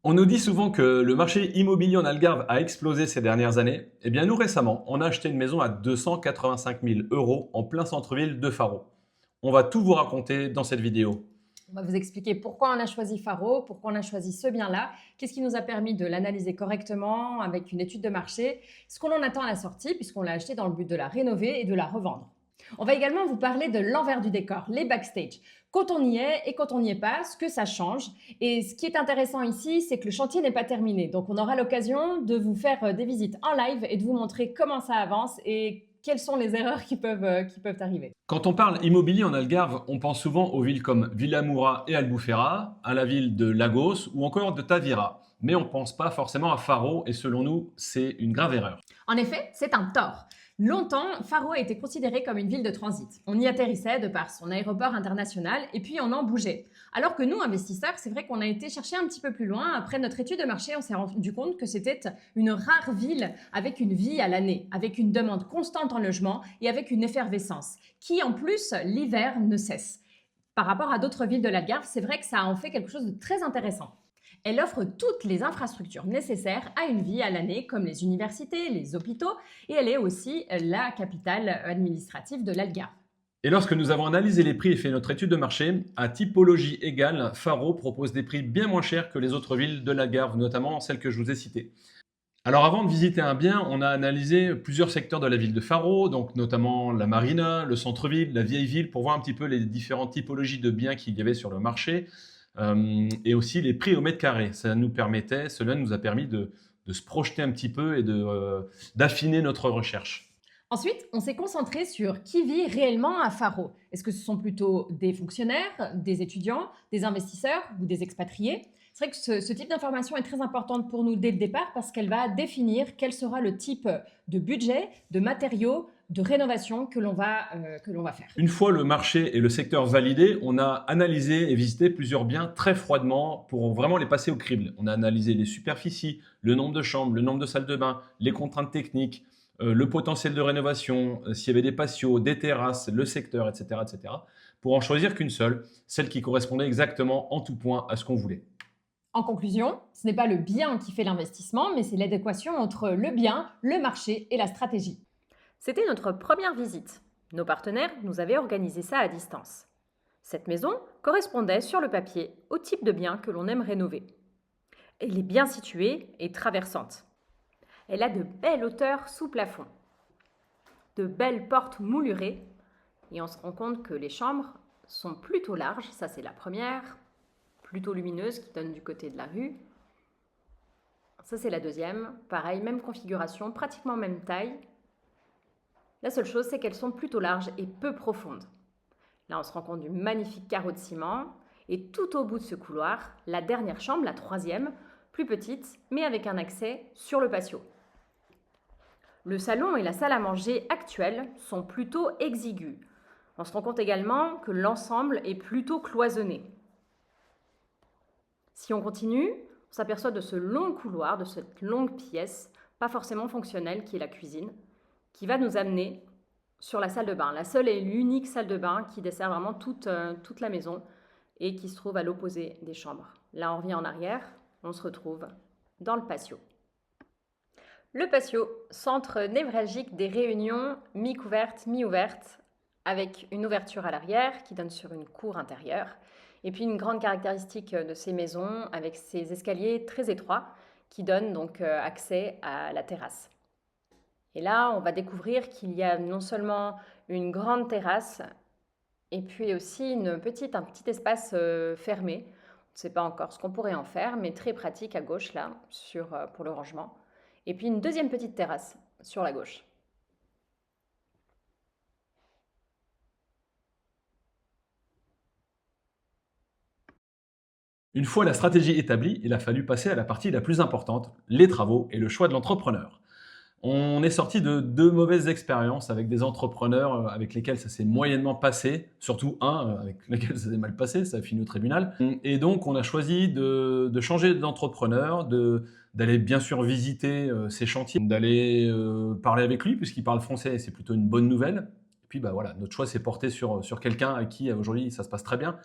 On nous dit souvent que le marché immobilier en Algarve a explosé ces dernières années. Eh bien, nous récemment, on a acheté une maison à 285 000 euros en plein centre-ville de Faro. On va tout vous raconter dans cette vidéo. On va vous expliquer pourquoi on a choisi Faro, pourquoi on a choisi ce bien-là, qu'est-ce qui nous a permis de l'analyser correctement avec une étude de marché, ce qu'on en attend à la sortie puisqu'on l'a acheté dans le but de la rénover et de la revendre. On va également vous parler de l'envers du décor, les backstage. Quand on y est et quand on n'y est pas, ce que ça change. Et ce qui est intéressant ici, c'est que le chantier n'est pas terminé. Donc on aura l'occasion de vous faire des visites en live et de vous montrer comment ça avance et quelles sont les erreurs qui peuvent arriver. Quand on parle immobilier en Algarve, on pense souvent aux villes comme Villamoura et Albufeira, à la ville de Lagos ou encore de Tavira. Mais on ne pense pas forcément à Faro et selon nous, c'est une grave erreur. En effet, c'est un tort. Longtemps, Faro a été considéré comme une ville de transit. On y atterrissait de par son aéroport international et puis on en bougeait. Alors que nous, investisseurs, c'est vrai qu'on a été chercher un petit peu plus loin. Après notre étude de marché, on s'est rendu compte que c'était une rare ville avec une vie à l'année, avec une demande constante en logement et avec une effervescence qui, en plus, l'hiver ne cesse. Par rapport à d'autres villes de l'Algarve, c'est vrai que ça en fait quelque chose de très intéressant. Elle offre toutes les infrastructures nécessaires à une vie à l'année, comme les universités, les hôpitaux, et elle est aussi la capitale administrative de l'Algarve. Et lorsque nous avons analysé les prix et fait notre étude de marché, à typologie égale, Faro propose des prix bien moins chers que les autres villes de l'Algarve, notamment celles que je vous ai citées. Alors avant de visiter un bien, on a analysé plusieurs secteurs de la ville de Faro, donc notamment la marina, le centre-ville, la vieille ville, pour voir un petit peu les différentes typologies de biens qu'il y avait sur le marché, et aussi les prix au mètre carré. Cela nous a permis de se projeter un petit peu et d'affiner notre recherche. Ensuite, on s'est concentré sur qui vit réellement à Faro. Est-ce que ce sont plutôt des fonctionnaires, des étudiants, des investisseurs ou des expatriés? C'est vrai que ce type d'information est très importante pour nous dès le départ parce qu'elle va définir quel sera le type de budget, de matériaux, de rénovation que l'on va faire. Une fois le marché et le secteur validés, on a analysé et visité plusieurs biens très froidement pour vraiment les passer au crible. On a analysé les superficies, le nombre de chambres, le nombre de salles de bain, les contraintes techniques, le potentiel de rénovation, s'il y avait des patios, des terrasses, le secteur, etc., etc., pour en choisir qu'une seule, celle qui correspondait exactement en tout point à ce qu'on voulait. En conclusion, ce n'est pas le bien qui fait l'investissement, mais c'est l'adéquation entre le bien, le marché et la stratégie. C'était notre première visite. Nos partenaires nous avaient organisé ça à distance. Cette maison correspondait sur le papier au type de bien que l'on aime rénover. Elle est bien située et traversante. Elle a de belles hauteurs sous plafond, de belles portes moulurées, et on se rend compte que les chambres sont plutôt larges, ça c'est la première, plutôt lumineuse qui donne du côté de la rue. Ça c'est la deuxième, pareil, même configuration, pratiquement même taille. La seule chose c'est qu'elles sont plutôt larges et peu profondes. Là on se rend compte du magnifique carreau de ciment, et tout au bout de ce couloir, la dernière chambre, la troisième, plus petite, mais avec un accès sur le patio. Le salon et la salle à manger actuels sont plutôt exigus. On se rend compte également que l'ensemble est plutôt cloisonné. Si on continue, on s'aperçoit de ce long couloir, de cette longue pièce, pas forcément fonctionnelle, qui est la cuisine, qui va nous amener sur la salle de bain. La seule et l'unique salle de bain qui dessert vraiment toute la maison et qui se trouve à l'opposé des chambres. Là, on revient en arrière, on se retrouve dans le patio. Le patio, centre névralgique des réunions mi-couvertes, mi-ouvertes, avec une ouverture à l'arrière qui donne sur une cour intérieure. Et puis une grande caractéristique de ces maisons, avec ces escaliers très étroits qui donnent donc accès à la terrasse. Et là, on va découvrir qu'il y a non seulement une grande terrasse, et puis aussi un petit espace fermé. On ne sait pas encore ce qu'on pourrait en faire, mais très pratique à gauche là, pour le rangement. Et puis une deuxième petite terrasse sur la gauche. Une fois la stratégie établie, il a fallu passer à la partie la plus importante, les travaux et le choix de l'entrepreneur. On est sorti de deux mauvaises expériences avec des entrepreneurs avec lesquels ça s'est moyennement passé, surtout un avec lequel ça s'est mal passé, ça a fini au tribunal. Et donc on a choisi de changer d'entrepreneur, d'aller bien sûr visiter ses chantiers, d'aller parler avec lui puisqu'il parle français et c'est plutôt une bonne nouvelle. Et puis bah voilà, notre choix s'est porté sur quelqu'un à qui aujourd'hui ça se passe très bien.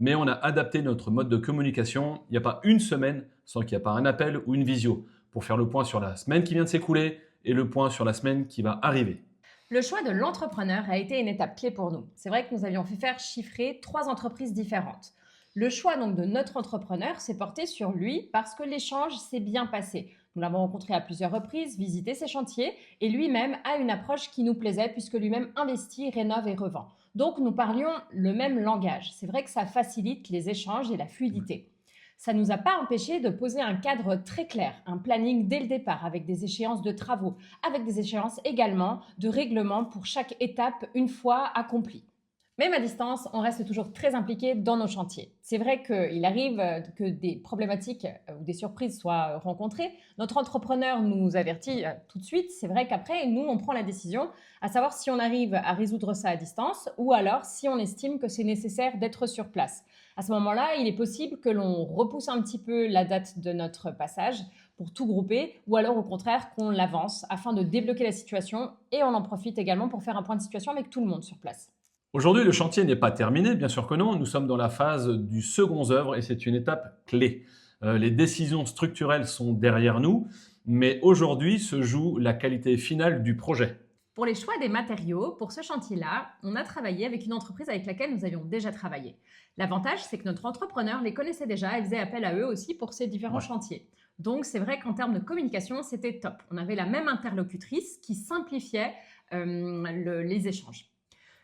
mais on a adapté notre mode de communication. Il n'y a pas une semaine sans qu'il n'y ait pas un appel ou une visio pour faire le point sur la semaine qui vient de s'écouler et le point sur la semaine qui va arriver. Le choix de l'entrepreneur a été une étape clé pour nous. C'est vrai que nous avions fait faire chiffrer 3 entreprises différentes. Le choix donc de notre entrepreneur s'est porté sur lui parce que l'échange s'est bien passé. Nous l'avons rencontré à plusieurs reprises, visité ses chantiers et lui-même a une approche qui nous plaisait puisque lui-même investit, rénove et revend. Donc nous parlions le même langage. C'est vrai que ça facilite les échanges et la fluidité. Ça ne nous a pas empêché de poser un cadre très clair, un planning dès le départ avec des échéances de travaux, avec des échéances également de règlement pour chaque étape une fois accomplie. Même à distance, on reste toujours très impliqué dans nos chantiers. C'est vrai qu'il arrive que des problématiques ou des surprises soient rencontrées. Notre entrepreneur nous avertit tout de suite. C'est vrai qu'après, nous, on prend la décision à savoir si on arrive à résoudre ça à distance ou alors si on estime que c'est nécessaire d'être sur place. À ce moment-là, il est possible que l'on repousse un petit peu la date de notre passage pour tout grouper ou alors au contraire qu'on l'avance afin de débloquer la situation et on en profite également pour faire un point de situation avec tout le monde sur place. Aujourd'hui, le chantier n'est pas terminé, bien sûr que non. Nous sommes dans la phase du second œuvre et c'est une étape clé. Les décisions structurelles sont derrière nous, mais aujourd'hui se joue la qualité finale du projet. Pour les choix des matériaux, pour ce chantier-là, on a travaillé avec une entreprise avec laquelle nous avions déjà travaillé. L'avantage, c'est que notre entrepreneur les connaissait déjà et faisait appel à eux aussi pour ces différents chantiers. Donc, c'est vrai qu'en termes de communication, c'était top. On avait la même interlocutrice qui simplifiait les échanges.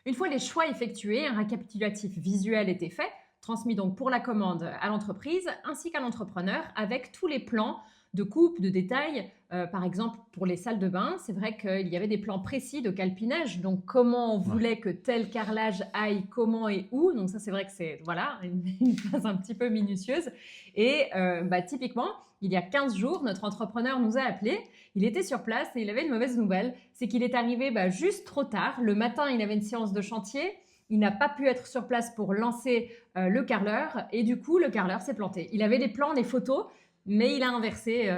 Une fois les choix effectués, un récapitulatif visuel était fait, transmis donc pour la commande à l'entreprise ainsi qu'à l'entrepreneur avec tous les plans de coupe, de détail. Par exemple, pour les salles de bain, c'est vrai qu'il y avait des plans précis de calpinage, donc comment on voulait que tel carrelage aille, comment et où. Donc ça, c'est vrai que c'est voilà, une phase un petit peu minutieuse. Et typiquement, il y a 15 jours, notre entrepreneur nous a appelés. Il était sur place et il avait une mauvaise nouvelle. C'est qu'il est arrivé juste trop tard. Le matin, il avait une séance de chantier. Il n'a pas pu être sur place pour lancer le carreleur. Et du coup, le carreleur s'est planté. Il avait des plans, des photos, mais il a inversé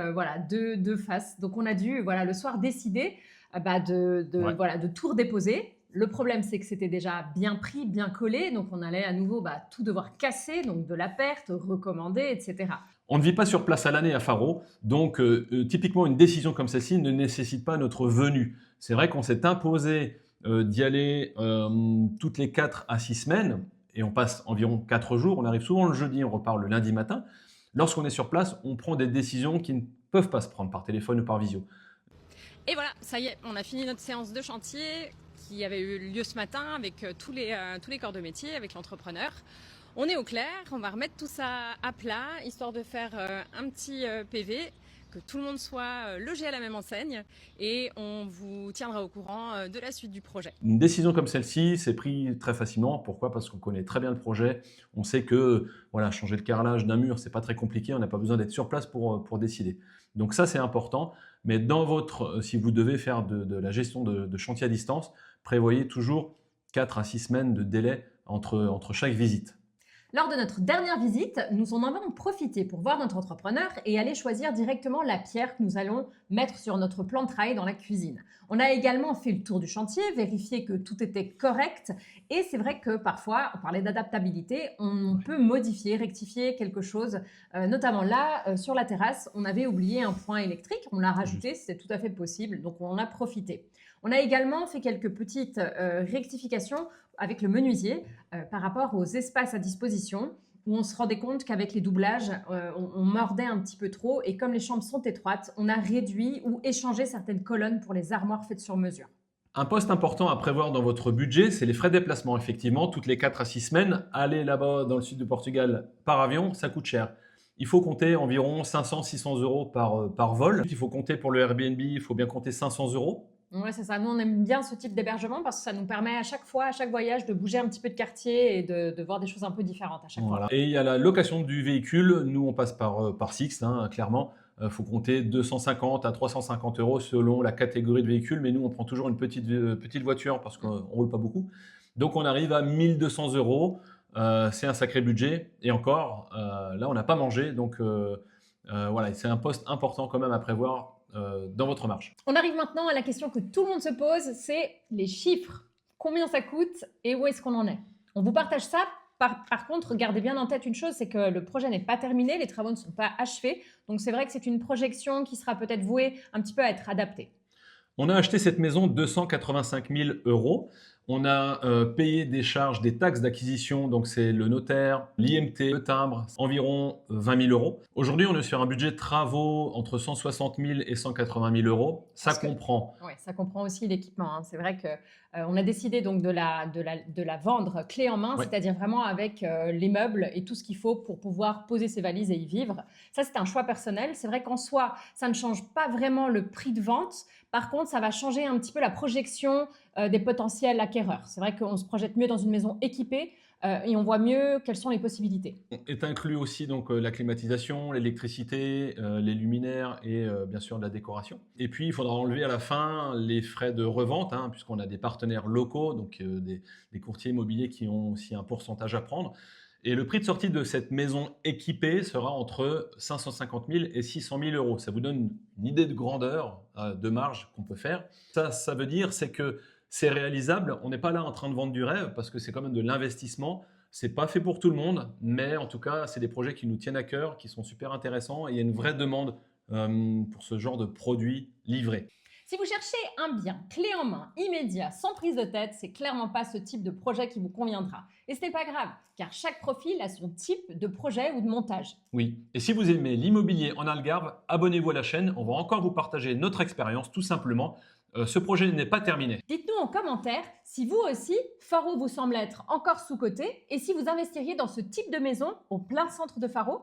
deux faces. Donc, on a dû le soir décider de tout redéposer. Le problème, c'est que c'était déjà bien pris, bien collé. Donc, on allait à nouveau tout devoir casser, donc de la perte, recommander, etc. On ne vit pas sur place à l'année à Faro, donc typiquement une décision comme celle-ci ne nécessite pas notre venue. C'est vrai qu'on s'est imposé d'y aller toutes les 4 à 6 semaines, et on passe environ 4 jours, on arrive souvent le jeudi, on repart le lundi matin. Lorsqu'on est sur place, on prend des décisions qui ne peuvent pas se prendre par téléphone ou par visio. Et voilà, ça y est, on a fini notre séance de chantier qui avait eu lieu ce matin avec tous les corps de métier, avec l'entrepreneur. On est au clair, on va remettre tout ça à plat, histoire de faire un petit PV, que tout le monde soit logé à la même enseigne et on vous tiendra au courant de la suite du projet. Une décision comme celle-ci, c'est pris très facilement. Pourquoi ? Parce qu'on connaît très bien le projet. On sait que changer le carrelage d'un mur, c'est pas très compliqué. On n'a pas besoin d'être sur place pour décider. Donc ça, c'est important. Mais si vous devez faire de la gestion de chantier à distance, prévoyez toujours 4 à 6 semaines de délai entre chaque visite. Lors de notre dernière visite, nous en avons profité pour voir notre entrepreneur et aller choisir directement la pierre que nous allons mettre sur notre plan de travail dans la cuisine. On a également fait le tour du chantier, vérifié que tout était correct et c'est vrai que parfois, on parlait d'adaptabilité, on peut modifier, rectifier quelque chose. Notamment là, sur la terrasse, on avait oublié un point électrique, on l'a rajouté, c'était tout à fait possible, donc on en a profité. On a également fait quelques petites rectifications avec le menuisier par rapport aux espaces à disposition où on se rendait compte qu'avec les doublages, on mordait un petit peu trop et comme les chambres sont étroites, on a réduit ou échangé certaines colonnes pour les armoires faites sur mesure. Un poste important à prévoir dans votre budget, c'est les frais de déplacement. Effectivement, toutes les 4 à 6 semaines, aller là-bas dans le sud du Portugal par avion, ça coûte cher. Il faut compter environ 500-600 euros par vol. Il faut compter pour le Airbnb, il faut bien compter 500 euros. Oui, c'est ça. Nous, on aime bien ce type d'hébergement parce que ça nous permet à chaque fois, à chaque voyage, de bouger un petit peu de quartier et de voir des choses un peu différentes à chaque fois. Et il y a la location du véhicule. Nous, on passe par Sixt, clairement. Il faut compter 250 à 350 euros selon la catégorie de véhicule. Mais nous, on prend toujours une petite voiture parce qu'on ne roule pas beaucoup. Donc, on arrive à 1200 euros. C'est un sacré budget. Et encore, là, on n'a pas mangé. Donc, c'est un poste important quand même à prévoir dans votre marge. On arrive maintenant à la question que tout le monde se pose, c'est les chiffres. Combien ça coûte et où est-ce qu'on en est? On vous partage ça Par contre, gardez bien en tête une chose, c'est que le projet n'est pas terminé, les travaux ne sont pas achevés. Donc, c'est vrai que c'est une projection qui sera peut-être vouée un petit peu à être adaptée. On a acheté cette maison 285 000 euros. On a payé des charges, des taxes d'acquisition, donc c'est le notaire, l'IMT, le timbre, environ 20 000 euros. Aujourd'hui, on est sur un budget de travaux entre 160 000 et 180 000 euros. Ça comprend. Oui, ça comprend aussi l'équipement, hein. C'est vrai que on a décidé donc de la vendre clé en main, Ouais. c'est-à-dire vraiment avec les meubles et tout ce qu'il faut pour pouvoir poser ses valises et y vivre. Ça, c'est un choix personnel. C'est vrai qu'en soi, ça ne change pas vraiment le prix de vente. Par contre, ça va changer un petit peu la projection des potentiels acquéreurs. C'est vrai qu'on se projette mieux dans une maison équipée et on voit mieux quelles sont les possibilités. Est inclus aussi donc la climatisation, l'électricité, les luminaires et bien sûr la décoration. Et puis il faudra enlever à la fin les frais de revente, hein, puisqu'on a des partenaires locaux, donc des courtiers immobiliers qui ont aussi un pourcentage à prendre. Et le prix de sortie de cette maison équipée sera entre 550 000 et 600 000 euros. Ça vous donne une idée de grandeur, de marge qu'on peut faire. Ça veut dire c'est que c'est réalisable. On n'est pas là en train de vendre du rêve parce que c'est quand même de l'investissement. C'est pas fait pour tout le monde, mais en tout cas, c'est des projets qui nous tiennent à cœur, qui sont super intéressants et il y a une vraie demande pour ce genre de produits livrés. Si vous cherchez un bien clé en main, immédiat, sans prise de tête, c'est clairement pas ce type de projet qui vous conviendra. Et ce n'est pas grave, car chaque profil a son type de projet ou de montage. Oui, et si vous aimez l'immobilier en Algarve, abonnez-vous à la chaîne. On va encore vous partager notre expérience, tout simplement. Ce projet n'est pas terminé. Dites-nous en commentaire si vous aussi, Faro vous semble être encore sous-coté et si vous investiriez dans ce type de maison au plein centre de Faro.